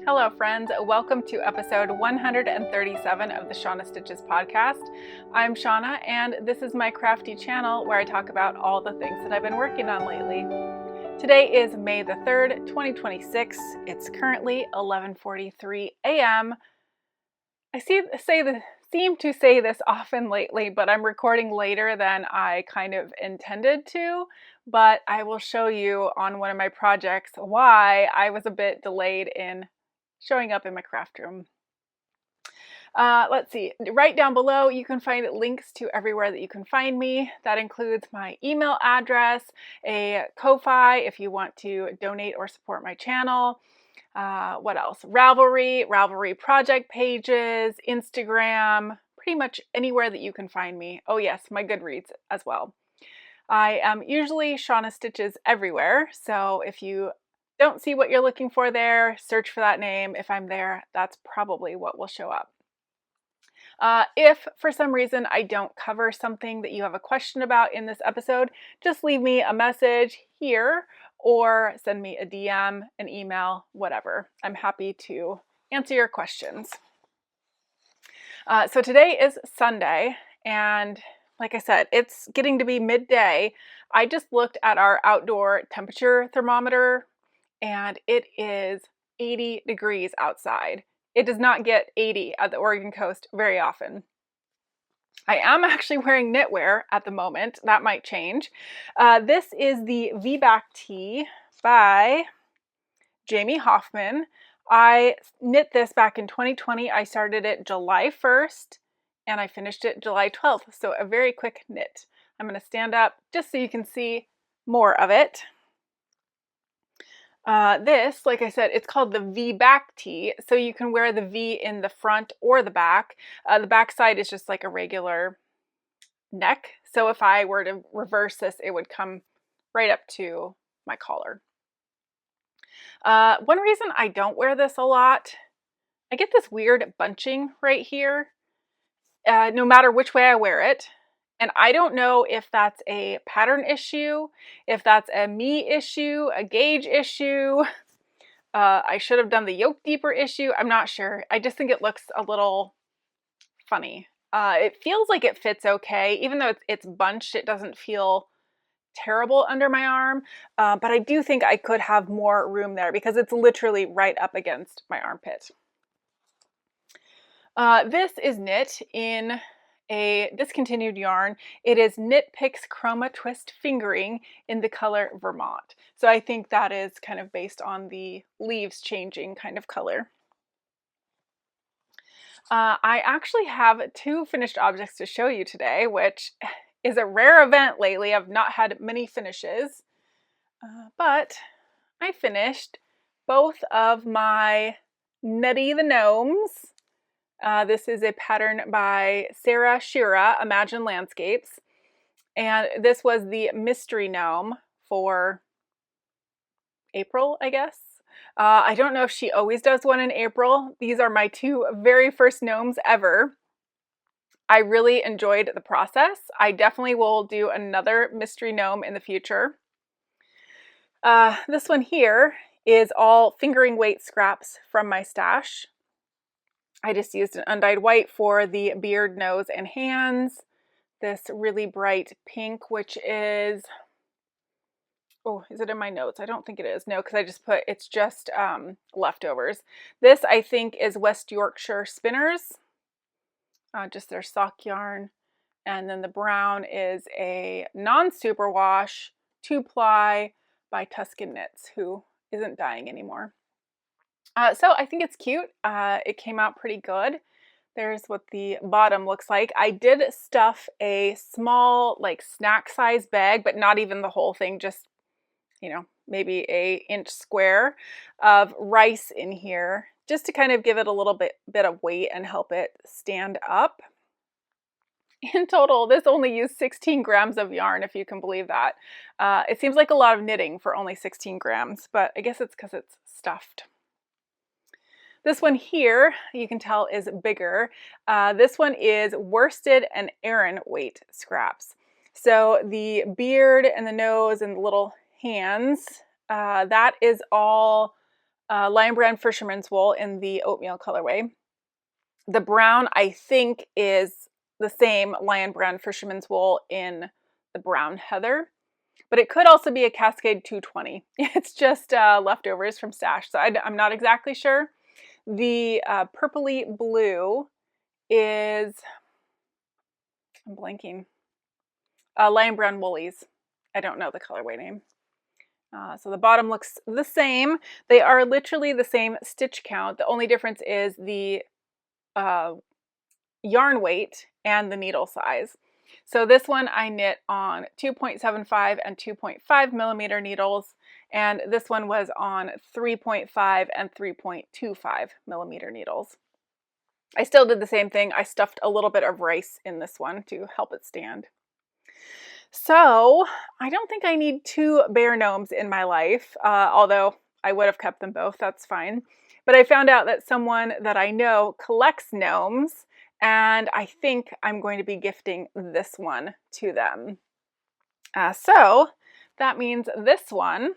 Hello friends, welcome to episode 137 of the Shauna Stitches Podcast. I'm Shauna and this is my crafty channel where I talk about all the things that I've been working on lately. Today is May the 3rd, 2026. It's currently 11:43 a.m. I seem to say this often lately, but I'm recording later than I kind of intended to. But I will show you on one of my projects why I was a bit delayed in showing up in my craft room. Let's see, right down below you can find links to everywhere that you can find me. That includes my email address, a Ko-Fi if you want to donate or support my channel. What else? Ravelry project pages, Instagram, pretty much anywhere that you can find me. Oh yes, my Goodreads as well. I am usually Shauna Stitches everywhere, so if you don't see what you're looking for there, search for that name. If I'm there, that's probably what will show up. If for some reason I don't cover something that you have a question about in this episode, just leave me a message here or send me a DM, an email, whatever. I'm happy to answer your questions. So today is Sunday, and like I said, it's getting to be midday. I just looked at our outdoor temperature thermometer and it is 80 degrees outside. It does not get 80 at the Oregon coast very often. I am actually wearing knitwear at the moment. That might change. This is the V-Back tee by Jamie Hoffman. I knit this back in 2020. I started it July 1st and I finished it July 12th. So a very quick knit. I'm going to stand up just so you can see more of it. This, like I said, it's called the V-Back tee, so you can wear the V in the front or the back. The back side is just like a regular neck, so if I were to reverse this, it would come right up to my collar. One reason I don't wear this a lot, I get this weird bunching right here, no matter which way I wear it. And I don't know if that's a pattern issue, if that's a me issue, a gauge issue. I should have done the yoke deeper issue. I'm not sure. I just think it looks a little funny. It feels like it fits okay. Even though it's bunched, it doesn't feel terrible under my arm. But I do think I could have more room there because it's literally right up against my armpit. This is knit in a discontinued yarn. It is Knit Picks Chroma Twist Fingering in the color Vermont. So I think that is kind of based on the leaves changing kind of color. I actually have two finished objects to show you today, which is a rare event lately. I've not had many finishes, but I finished both of my Gneddy the Gnomes. This is a pattern by Schira, Imagine Landscapes. And this was the mystery gnome for April, I guess. I don't know if she always does one in April. These are my two very first gnomes ever. I really enjoyed the process. I definitely will do another mystery gnome in the future. This one here is all fingering weight scraps from my stash. I just used an undyed white for the beard, nose, and hands. This really bright pink, which is, oh, is it in my notes? I don't think it is. No, because I just put, it's just leftovers. This, I think, is West Yorkshire Spinners. Just their sock yarn. And then the brown is a non-superwash 2-ply by Tuscan Knits, who isn't dying anymore. So I think it's cute. It came out pretty good. There's what the bottom looks like. I did stuff a small, like, snack size bag, but not even the whole thing, just, you know, maybe a inch square of rice in here, just to kind of give it a little bit of weight and help it stand up. In total, this only used 16 grams of yarn, if you can believe that. It seems like a lot of knitting for only 16 grams, but I guess it's because it's stuffed. This one here, you can tell, is bigger. This one is worsted and Aran weight scraps. So the beard and the nose and the little hands, that is all Lion Brand Fisherman's Wool in the oatmeal colorway. The brown, I think, is the same Lion Brand Fisherman's Wool in the brown heather, but it could also be a Cascade 220. It's just leftovers from stash, so I'm not exactly sure. The purpley blue is, I'm blanking, Lion Brand Woolies. I don't know the colorway name. So the bottom looks the same. They are literally the same stitch count. The only difference is the yarn weight and the needle size. So this one I knit on 2.75 and 2.5 millimeter needles, and this one was on 3.5 and 3.25 millimeter needles. I still did the same thing. I stuffed a little bit of rice in this one to help it stand. So I don't think I need 2 bear gnomes in my life, although I would have kept them both, that's fine. But I found out that someone that I know collects gnomes, and I think I'm going to be gifting this one to them. So that means this one,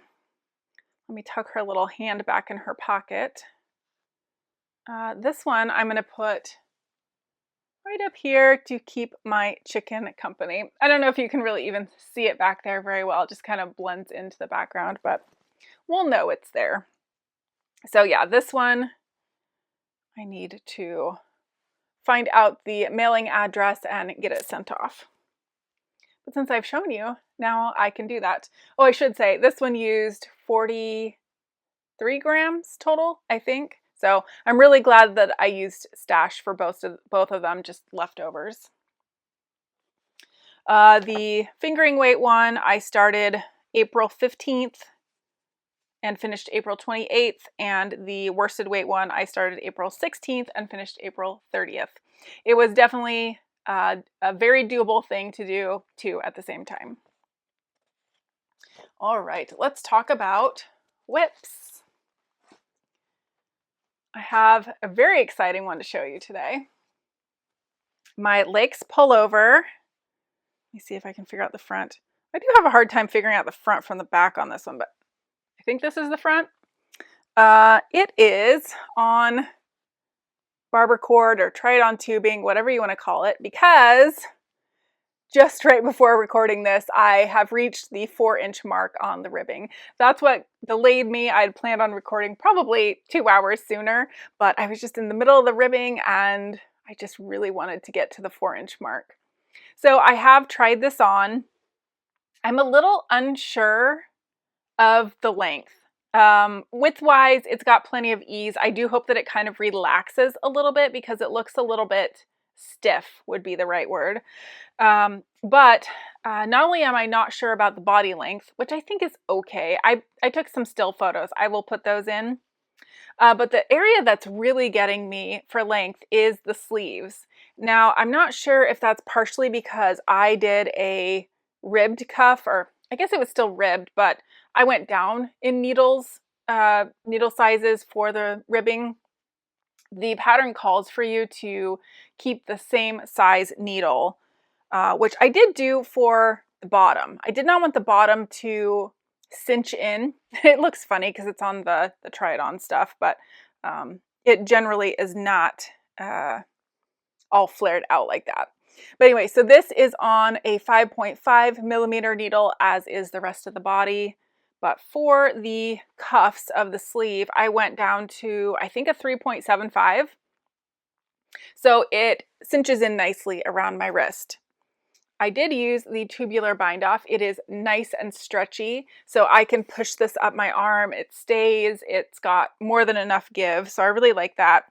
let me tuck her little hand back in her pocket. This one I'm going to put right up here to keep my chicken company. I don't know if you can really even see it back there very well. It just kind of blends into the background, but we'll know it's there. So yeah, this one I need to find out the mailing address and get it sent off. But since I've shown you, now I can do that. Oh, I should say this one used 43 grams total, I think. So I'm really glad that I used stash for both of them, just leftovers. The fingering weight one, I started April 15th and finished April 28th, and the worsted weight one, I started April 16th and finished April 30th. It was definitely a very doable thing to do too at the same time. All right, let's talk about whips. I have a very exciting one to show you today. My Lakes Pullover. Let me see if I can figure out the front. I do have a hard time figuring out the front from the back on this one, but I think this is the front. It is on barber cord or try-it-on tubing, whatever you want to call it, because just right before recording this, I have reached the 4-inch mark on the ribbing. That's what delayed me. I had planned on recording probably 2 hours sooner, but I was just in the middle of the ribbing and I just really wanted to get to the 4-inch mark. So I have tried this on. I'm a little unsure of the length. Width-wise, it's got plenty of ease. I do hope that it kind of relaxes a little bit because it looks a little bit stiff would be the right word. But not only am I not sure about the body length, which I think is okay. I took some still photos. I will put those in. But the area that's really getting me for length is the sleeves. Now, I'm not sure if that's partially because I did a ribbed cuff, or I guess it was still ribbed, but I went down in needles, needle sizes for the ribbing. The pattern calls for you to keep the same size needle, which I did do for the bottom. I did not want the bottom to cinch in. It looks funny because it's on the try-it-on stuff, but it generally is not all flared out like that. But anyway, so this is on a 5.5 millimeter needle, as is the rest of the body. But for the cuffs of the sleeve, I went down to, I think, a 3.75. So it cinches in nicely around my wrist. I did use the tubular bind off. It is nice and stretchy, so I can push this up my arm. It stays. It's got more than enough give, so I really like that.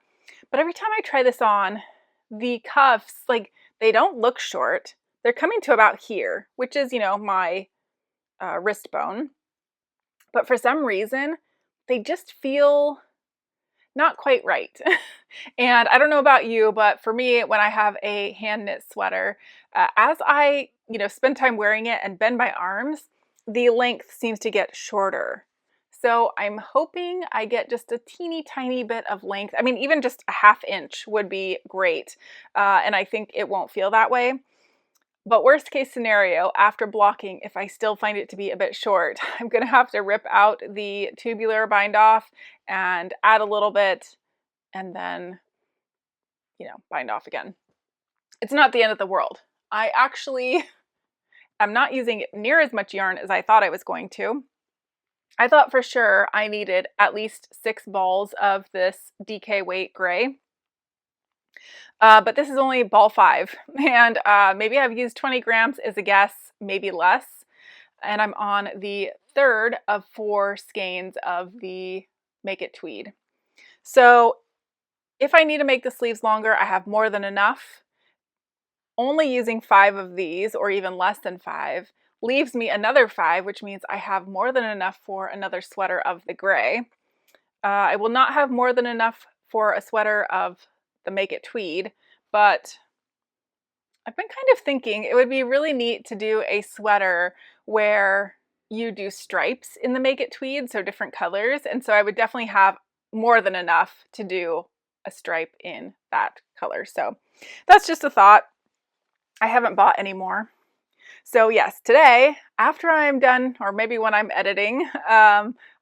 But every time I try this on, the cuffs, like, they don't look short. They're coming to about here, which is, you know, my wrist bone. But for some reason, they just feel not quite right. And I don't know about you, but for me, when I have a hand knit sweater, as I, spend time wearing it and bend my arms, the length seems to get shorter. So I'm hoping I get just a teeny tiny bit of length. I mean, even just a 1/2 inch would be great. And I think it won't feel that way. But worst case scenario, after blocking, if I still find it to be a bit short, I'm going to have to rip out the tubular bind off and add a little bit and then, bind off again. It's not the end of the world. I actually am not using near as much yarn as I thought I was going to. I thought for sure I needed at least 6 balls of this DK weight gray. But this is only ball 5, and maybe I've used 20 grams as a guess, maybe less. And I'm on the 3rd of 4 skeins of the Make It Tweed. So if I need to make the sleeves longer, I have more than enough. Only using 5 of these, or even less than 5, leaves me another 5, which means I have more than enough for another sweater of the gray. I will not have more than enough for a sweater of the Make It Tweed, but I've been kind of thinking it would be really neat to do a sweater where you do stripes in the Make It Tweed, so different colors, and so I would definitely have more than enough to do a stripe in that color. So that's just a thought. I haven't bought any more. So yes, today, after I'm done, or maybe when I'm editing,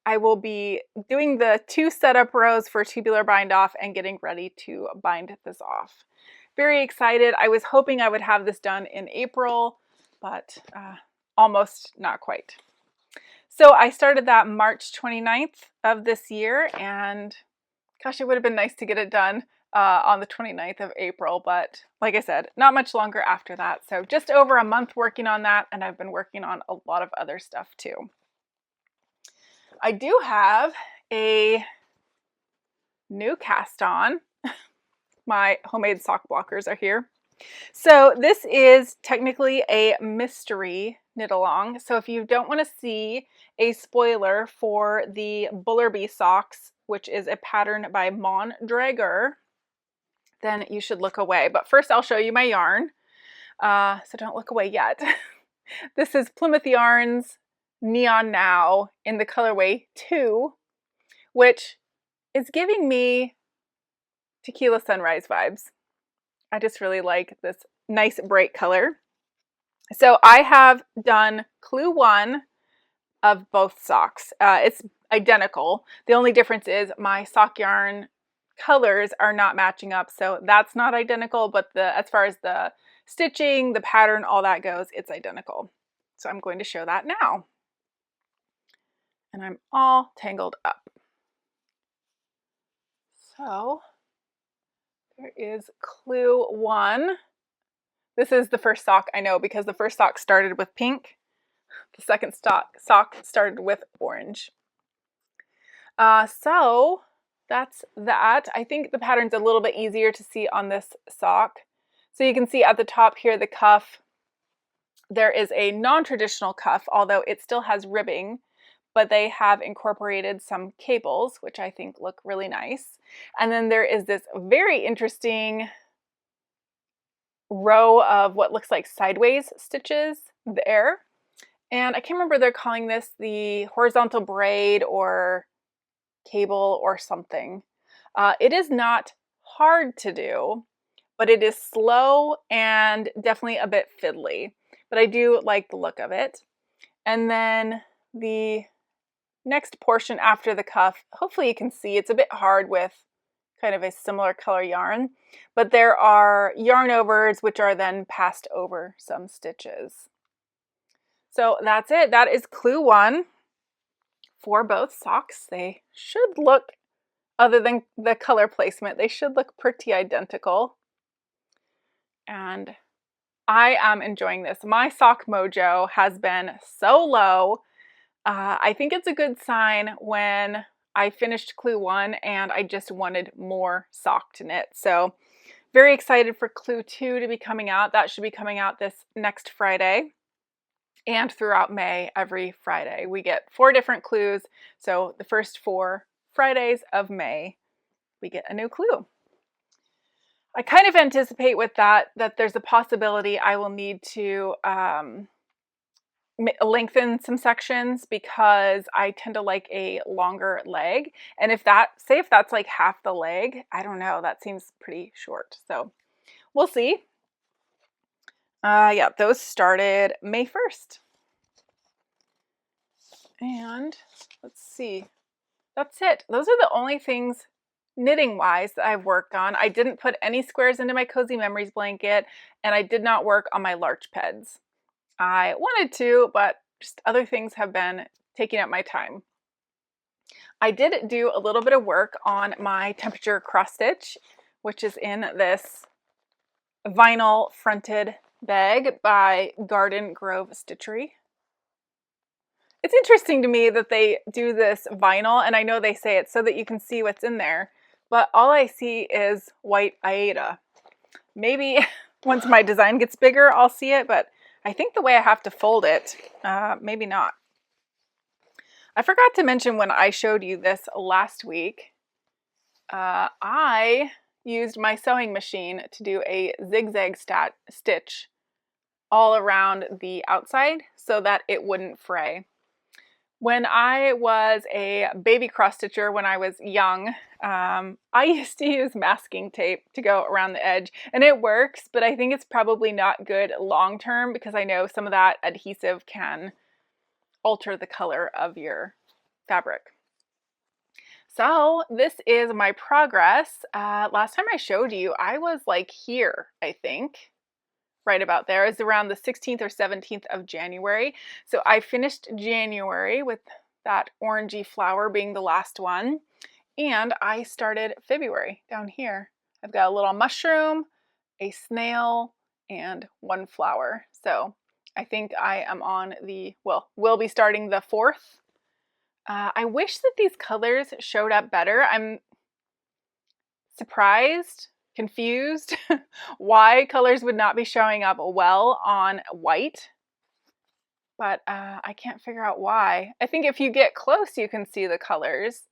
I will be doing the 2 setup rows for tubular bind off and getting ready to bind this off. Very excited. I was hoping I would have this done in April, but almost not quite. So I started that March 29th of this year, and gosh, it would have been nice to get it done on the 29th of April, but like I said, not much longer after that. So just over a month working on that, and I've been working on a lot of other stuff too. I do have a new cast on. My homemade sock blockers are here. So this is technically a mystery knit along. So if you don't want to see a spoiler for the Bullerby socks, which is a pattern by Mone, then you should look away. But first I'll show you my yarn. So don't look away yet. This is Plymouth Yarn's Neon Now in the colorway 2, which is giving me Tequila Sunrise vibes. I just really like this nice bright color. So I have done clue 1 of both socks. It's identical. The only difference is my sock yarn colors are not matching up, so that's not identical, but as far as the stitching, the pattern, all that goes, it's identical. So I'm going to show that now. And I'm all tangled up. So there is clue 1. This is the first sock, I know, because the first sock started with pink. The second sock started with orange. So that's that. I think the pattern's a little bit easier to see on this sock. So you can see at the top here, the cuff, there is a non-traditional cuff, although it still has ribbing, but they have incorporated some cables, which I think look really nice. And then there is this very interesting row of what looks like sideways stitches there. And I can't remember, they're calling this the horizontal braid or cable or something. It is not hard to do, but it is slow and definitely a bit fiddly. But I do like the look of it. And then the next portion after the cuff, hopefully you can see it's a bit hard with kind of a similar color yarn, but there are yarn overs which are then passed over some stitches. So that's it. That is clue 1 for both socks. They should look, other than the color placement, they should look pretty identical. And I am enjoying this. My sock mojo has been so low. I think it's a good sign when I finished clue 1 and I just wanted more sock to knit. So very excited for clue 2 to be coming out. That should be coming out this next Friday. And throughout May, every Friday. We get 4 different clues. So the first 4 Fridays of May, we get a new clue. I kind of anticipate with that there's a possibility I will need to lengthen some sections because I tend to like a longer leg. And if that's like half the leg, I don't know, that seems pretty short. So we'll see. Yeah, those started May 1st. And let's see. That's it. Those are the only things knitting-wise that I've worked on. I didn't put any squares into my Cozy Memories blanket, and I did not work on my larch peds. I wanted to, but just other things have been taking up my time. I did do a little bit of work on my temperature cross stitch, which is in this vinyl fronted bag by Garden Grove Stitchery. It's interesting to me that they do this vinyl, and I know they say it's so that you can see what's in there, but all I see is white Aida. Maybe once my design gets bigger, I'll see it, but I think the way I have to fold it, maybe not. I forgot to mention when I showed you this last week, I used my sewing machine to do a zigzag stitch all around the outside so that it wouldn't fray. When I was a baby cross stitcher when I was young, I used to use masking tape to go around the edge, and it works, but I think it's probably not good long term because I know some of that adhesive can alter the color of your fabric. So this is my progress. Last time I showed you, I was like here, I think. Right about there. It's around the 16th or 17th of January. So I finished January with that orangey flower being the last one. And I started February down here. I've got a little mushroom, a snail, and one flower. So I think I am on the, well, we'll be starting the 4th. I wish that these colors showed up better. I'm surprised, confused why colors would not be showing up well on white, but I can't figure out why. I think if you get close you can see the colors,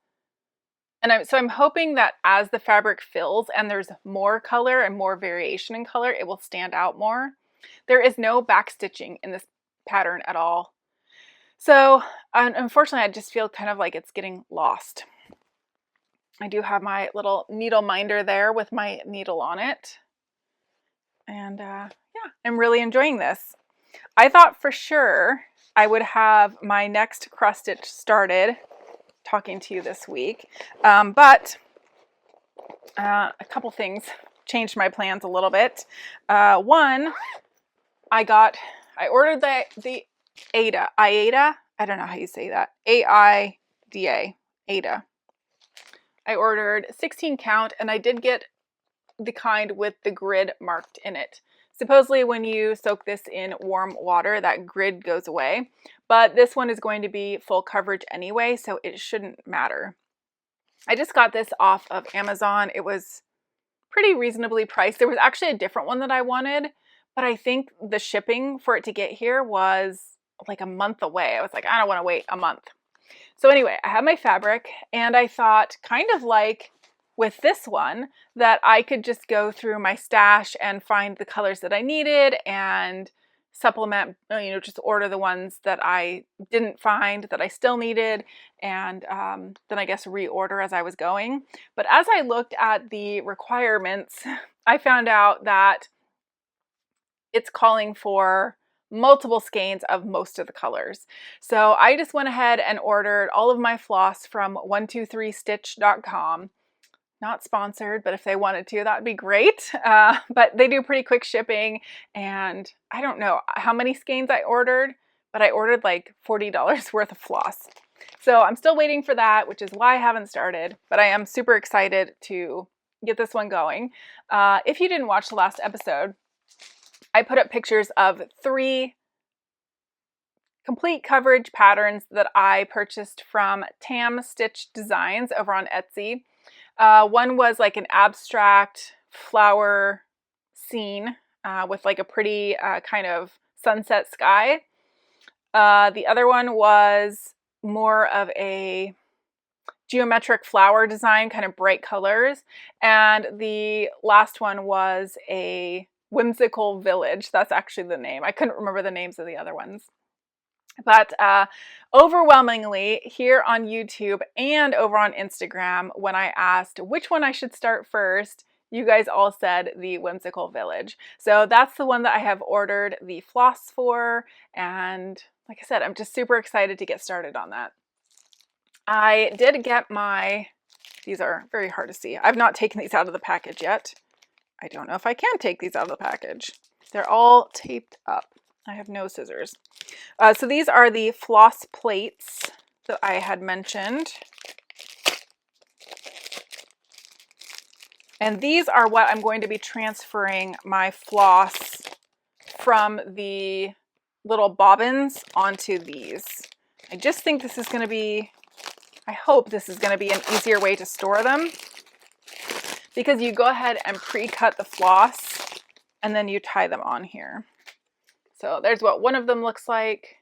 and so I'm hoping that as the fabric fills and there's more color and more variation in color, it will stand out more. There is no back stitching in this pattern at all, so unfortunately I just feel kind of like it's getting lost. I do have my little needle minder there with my needle on it. And yeah, I'm really enjoying this. I thought for sure I would have my next cross stitch started talking to you this week. But a couple things changed my plans a little bit. One, I ordered the Aida. I don't know how you say that. A-I-D-A. Aida. I ordered 16 count, and I did get the kind with the grid marked in it. Supposedly when you soak this in warm water, that grid goes away, but this one is going to be full coverage anyway, so it shouldn't matter. I just got this off of Amazon. It was pretty reasonably priced. There was actually a different one that I wanted, but I think the shipping for it to get here was like a month away. I was like, I don't want to wait a month. So anyway, I have my fabric, and I thought, kind of like with this one, that I could just go through my stash and find the colors that I needed and supplement, just order the ones that I didn't find that I still needed, and then I guess reorder as I was going. But as I looked at the requirements, I found out that it's calling for multiple skeins of most of the colors. So I just went ahead and ordered all of my floss from 123stitch.com. Not sponsored, but if they wanted to, that would be great. But they do pretty quick shipping, and I don't know how many skeins I ordered, but I ordered like $40 worth of floss. So I'm still waiting for that, which is why I haven't started, but I am super excited to get this one going. If you didn't watch the last episode, I put up pictures of 3 complete coverage patterns that I purchased from Tam Stitch Designs over on Etsy. One was like an abstract flower scene with like a pretty kind of sunset sky. The other one was more of a geometric flower design, kind of bright colors. And the last one was a whimsical village. That's actually the name. I couldn't remember the names of the other ones. But overwhelmingly here on YouTube and over on Instagram, when I asked which one I should start first, you guys all said the Whimsical Village. So that's the one that I have ordered the floss for, and like I said, I'm just super excited to get started on that. I did get these are very hard to see. I've not taken these out of the package yet. I don't know if I can take these out of the package. They're all taped up. I have no scissors. So these are the floss plates that I had mentioned. And these are what I'm going to be transferring my floss from the little bobbins onto these. I just think this is going to be, I hope this is going to be an easier way to store them, because you go ahead and pre-cut the floss and then you tie them on here. So there's what one of them looks like.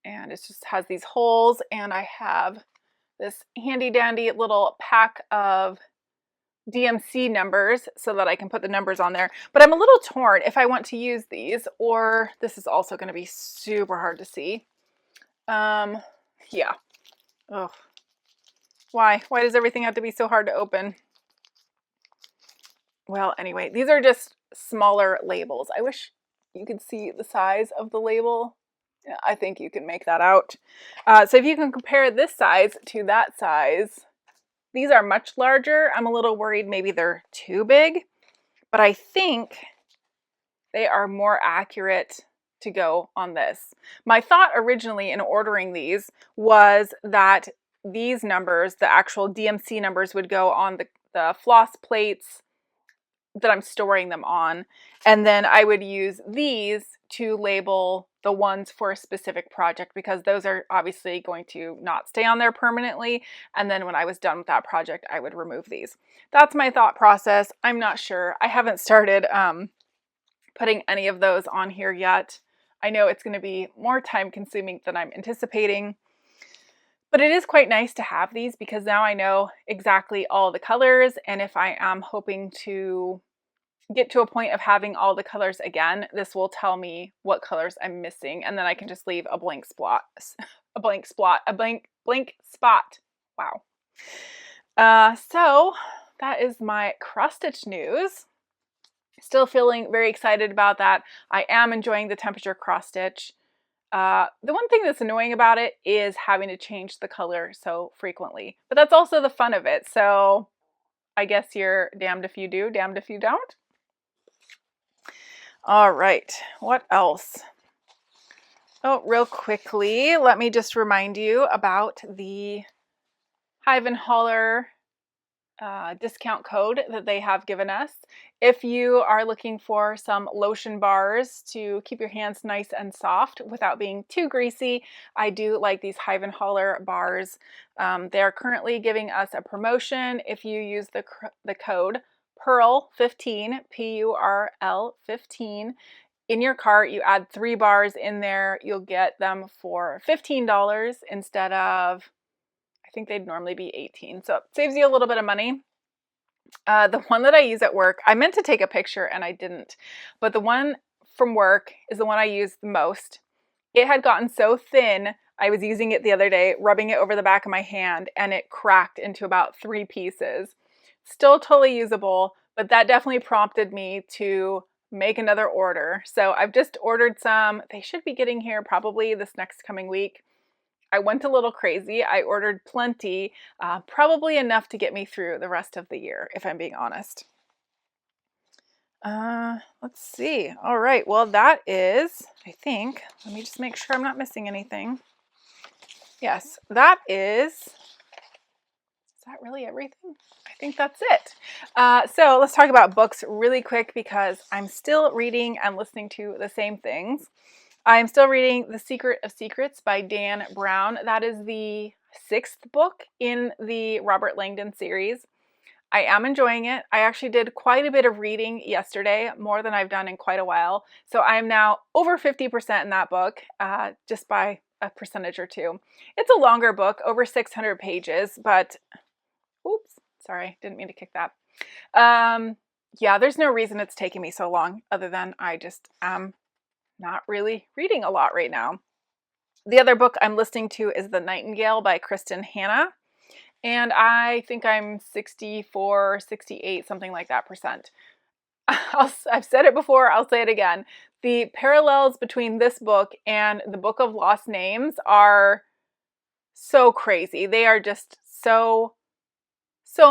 And it just has these holes, and I have this handy dandy little pack of DMC numbers so that I can put the numbers on there. But I'm a little torn if I want to use these, or this is also going to be super hard to see. Yeah. Ugh. Why does everything have to be so hard to open? Well, anyway, these are just smaller labels. I wish you could see the size of the label. Yeah, I think you can make that out. So if you can compare this size to that size, these are much larger. I'm a little worried maybe they're too big, but I think they are more accurate to go on this. My thought originally in ordering these was that these numbers, the actual DMC numbers, would go on the floss plates that I'm storing them on, and then I would use these to label the ones for a specific project, because those are obviously going to not stay on there permanently, and then when I was done with that project I would remove these. That's my thought process. I'm not sure. I haven't started putting any of those on here yet. I know it's going to be more time consuming than I'm anticipating, but it is quite nice to have these because now I know exactly all the colors, and if I am hoping to get to a point of having all the colors again, this will tell me what colors I'm missing, and then I can just leave a blank spot. Wow. So that is my cross stitch news. Still feeling very excited about that. I am enjoying the temperature cross stitch. The one thing that's annoying about it is having to change the color so frequently, but that's also the fun of it. So I guess you're damned if you do, damned if you don't. All right, what else? Oh, real quickly, let me just remind you about the Hive and Holler discount code that they have given us. If you are looking for some lotion bars to keep your hands nice and soft without being too greasy, I do like these Hive and Holler bars. They are currently giving us a promotion. If you use the code PURL15, PURL 15, in your cart, you add 3 bars in there, you'll get them for $15 instead of, I think they'd normally be $18. So it saves you a little bit of money. The one that I use at work, I meant to take a picture and I didn't, but the one from work is the one I use the most. It had gotten so thin, I was using it the other day, rubbing it over the back of my hand, and it cracked into about 3 pieces. Still totally usable, but that definitely prompted me to make another order. So I've just ordered some. They should be getting here probably this next coming week. I went a little crazy. I ordered plenty, probably enough to get me through the rest of the year, if I'm being honest. Let's see. All right, well that is, I think, let me just make sure I'm not missing anything. Yes, that is that really everything? I think that's it. So let's talk about books really quick because I'm still reading and listening to the same things. I'm still reading The Secret of Secrets by Dan Brown. That is the 6th book in the Robert Langdon series. I am enjoying it. I actually did quite a bit of reading yesterday, more than I've done in quite a while. So I'm now over 50% in that book, just by a percentage or two. It's a longer book, over 600 pages, but oops, sorry, didn't mean to kick that. Yeah, there's no reason it's taking me so long other than I just am not really reading a lot right now. The other book I'm listening to is The Nightingale by Kristen Hanna. And I think I'm 64, 68, something like that percent. I've said it before, I'll say it again. The parallels between this book and the Book of Lost Names are so crazy. They are just so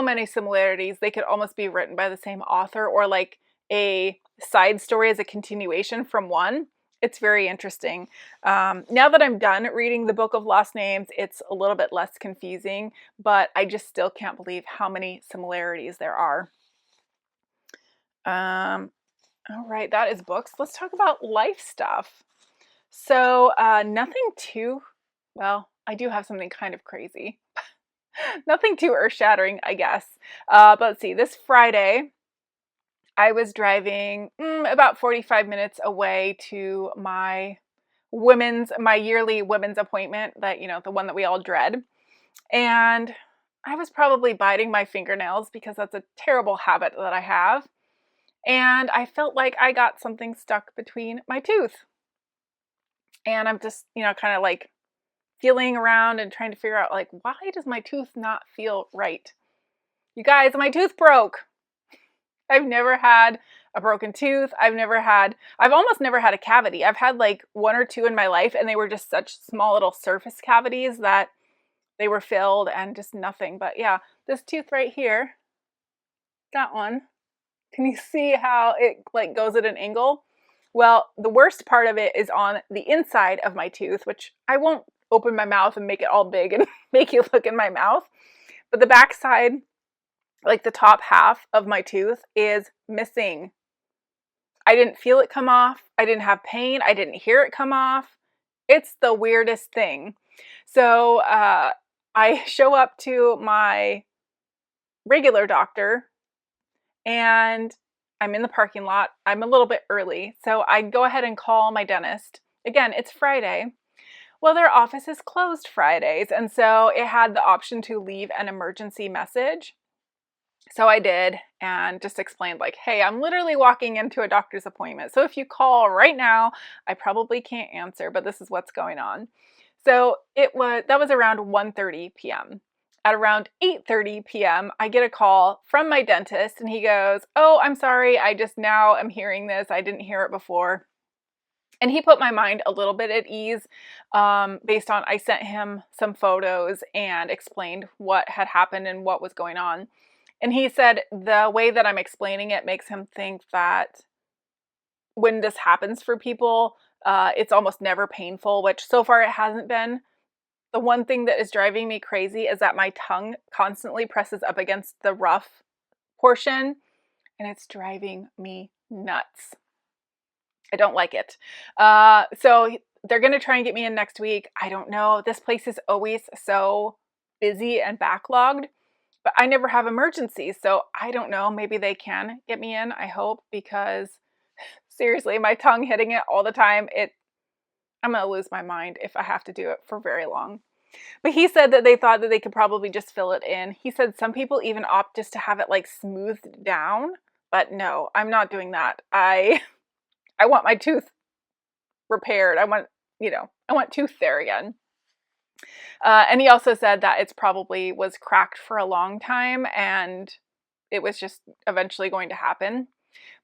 many similarities. They could almost be written by the same author, or like a side story as a continuation from one. It's very interesting. Now that I'm done reading the Book of Lost Names, it's a little bit less confusing, but I just still can't believe how many similarities there are. All right, that is books. Let's talk about life stuff. So nothing too, well, I do have something kind of crazy. Nothing too earth-shattering, I guess. But let's see, this Friday, I was driving about 45 minutes away to my yearly women's appointment, that, you know, the one that we all dread. And I was probably biting my fingernails because that's a terrible habit that I have. And I felt like I got something stuck between my tooth. And I'm just, you know, kind of like feeling around and trying to figure out, like, why does my tooth not feel right? You guys, my tooth broke. I've never had a broken tooth. I've almost never had a cavity. I've had like one or two in my life, and they were just such small little surface cavities that they were filled and just nothing. But yeah, this tooth right here, that one, can you see how it like goes at an angle? Well, the worst part of it is on the inside of my tooth, which I won't open my mouth and make it all big and make you look in my mouth. But the back side, like the top half of my tooth, is missing. I didn't feel it come off. I didn't have pain. I didn't hear it come off. It's the weirdest thing. So I show up to my regular doctor, and I'm in the parking lot. I'm a little bit early, so I go ahead and call my dentist. Again, it's Friday. Well, their office is closed Fridays, and so it had the option to leave an emergency message. So I did, and just explained, like, hey, I'm literally walking into a doctor's appointment. So if you call right now, I probably can't answer, but this is what's going on. So that was around 1:30 p.m. At around 8:30 p.m., I get a call from my dentist, and he goes, oh, I'm sorry, I just now am hearing this. I didn't hear it before. And he put my mind a little bit at ease based on, I sent him some photos and explained what had happened and what was going on. And he said the way that I'm explaining it makes him think that when this happens for people, it's almost never painful, which so far it hasn't been. The one thing that is driving me crazy is that my tongue constantly presses up against the rough portion, and it's driving me nuts. I don't like it. So they're going to try and get me in next week. I don't know. This place is always so busy and backlogged, but I never have emergencies. So I don't know. Maybe they can get me in, I hope, because seriously, my tongue hitting it all the time, I'm going to lose my mind if I have to do it for very long. But he said that they thought that they could probably just fill it in. He said some people even opt just to have it like smoothed down, but no, I'm not doing that. I want my tooth repaired. I want tooth there again. And he also said that it's probably was cracked for a long time and it was just eventually going to happen.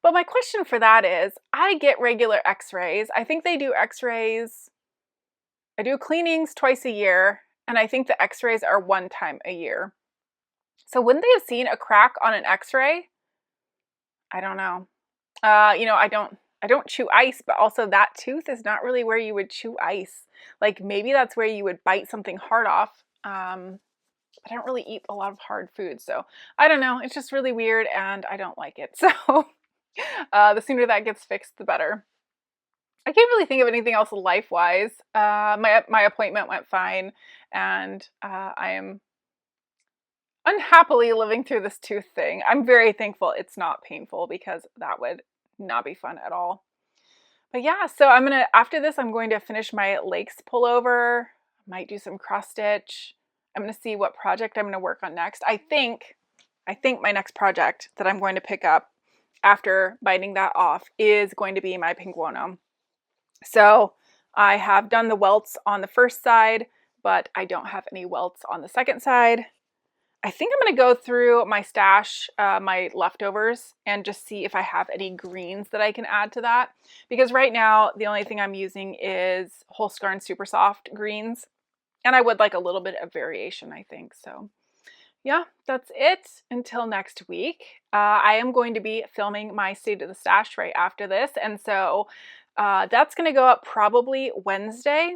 But my question for that is, I get regular x-rays. I think they do x-rays. I do cleanings twice a year, and I think the x-rays are one time a year. So wouldn't they have seen a crack on an x-ray? I don't know. I don't chew ice, but also that tooth is not really where you would chew ice. Like maybe that's where you would bite something hard off. I don't really eat a lot of hard food, so I don't know. It's just really weird, and I don't like it. So the sooner that gets fixed, the better. I can't really think of anything else life-wise. My appointment went fine, and I am unhappily living through this tooth thing. I'm very thankful it's not painful because that would not be fun at all. But yeah, so after this, I'm going to finish my Lakes pullover. Might do some cross stitch. I'm going to see what project I'm going to work on next. I think my next project that I'm going to pick up after biting that off is going to be my pinguono. So I have done the welts on the first side, but I don't have any welts on the second side. I think I'm going to go through my stash, my leftovers, and just see if I have any greens that I can add to that. Because right now, the only thing I'm using is Holskarn Super Soft greens. And I would like a little bit of variation, I think. So yeah, that's it until next week. I am going to be filming my State of the Stash right after this. And so that's going to go up probably Wednesday.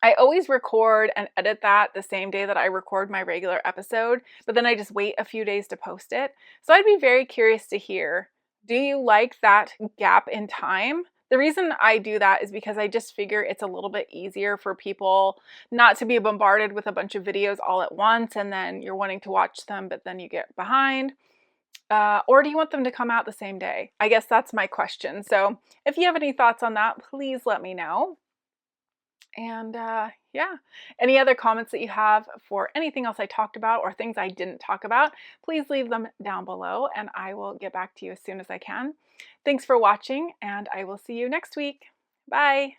I always record and edit that the same day that I record my regular episode, but then I just wait a few days to post it. So I'd be very curious to hear, do you like that gap in time? The reason I do that is because I just figure it's a little bit easier for people not to be bombarded with a bunch of videos all at once and then you're wanting to watch them, but then you get behind. Or do you want them to come out the same day? I guess that's my question. So if you have any thoughts on that, please let me know. And yeah, any other comments that you have for anything else I talked about or things I didn't talk about, please leave them down below and I will get back to you as soon as I can. Thanks for watching and I will see you next week. Bye.